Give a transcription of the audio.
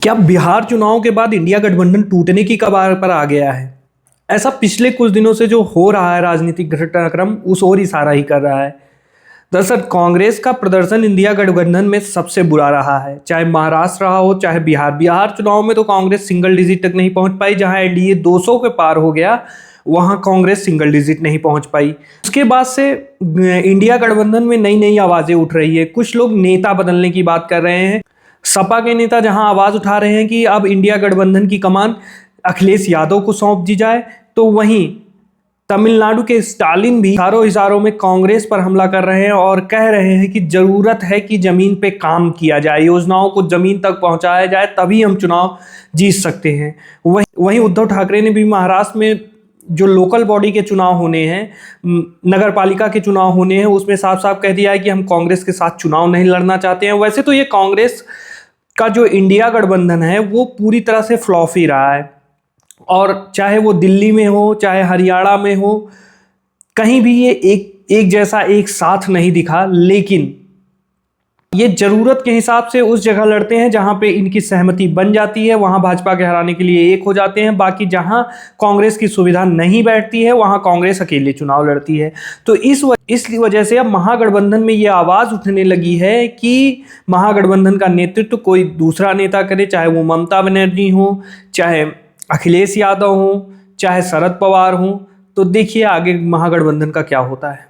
क्या बिहार चुनाव के बाद इंडिया गठबंधन टूटने की कगार पर आ गया है? ऐसा पिछले कुछ दिनों से जो हो रहा है राजनीतिक घटनाक्रम उस ओर इशारा ही कर रहा है। दरअसल कांग्रेस का प्रदर्शन इंडिया गठबंधन में सबसे बुरा रहा है, चाहे महाराष्ट्र रहा हो चाहे बिहार। बिहार चुनाव में तो कांग्रेस सिंगल डिजिट तक नहीं पहुंच पाई, जहां एनडीए 200 के पार हो गया वहां कांग्रेस सिंगल डिजिट नहीं पहुंच पाई। उसके बाद से इंडिया गठबंधन में नई नई आवाजें उठ रही है। कुछ लोग नेता बदलने की बात कर रहे हैं। सपा के नेता जहां आवाज उठा रहे हैं कि अब इंडिया गठबंधन की कमान अखिलेश यादव को सौंप दी जाए, तो वहीं तमिलनाडु के स्टालिन भी इशारों में कांग्रेस पर हमला कर रहे हैं और कह रहे हैं कि जरूरत है कि जमीन पे काम किया जाए, योजनाओं को जमीन तक पहुंचाया जाए, तभी हम चुनाव जीत सकते हैं। वहीं उद्धव ठाकरे ने भी महाराष्ट्र में जो लोकल बॉडी के चुनाव होने हैं, नगर पालिका के चुनाव होने हैं, उसमें साफ साफ कह दिया है कि हम कांग्रेस के साथ चुनाव नहीं लड़ना चाहते हैं। वैसे तो ये कांग्रेस का जो इंडिया गठबंधन है वो पूरी तरह से फ्लॉप ही रहा है, और चाहे वो दिल्ली में हो चाहे हरियाणा में हो, कहीं भी ये एक जैसा एक साथ नहीं दिखा। लेकिन ये जरूरत के हिसाब से उस जगह लड़ते हैं जहां पे इनकी सहमति बन जाती है, वहां भाजपा के हराने के लिए एक हो जाते हैं। बाकी जहां कांग्रेस की सुविधा नहीं बैठती है वहां कांग्रेस अकेले चुनाव लड़ती है। तो इस वजह से अब महागठबंधन में ये आवाज उठने लगी है कि महागठबंधन का नेतृत्व कोई दूसरा नेता करे, चाहे वो ममता बनर्जी हो, चाहे अखिलेश यादव हो, चाहे शरद पवार हो। तो देखिए आगे महागठबंधन का क्या होता है।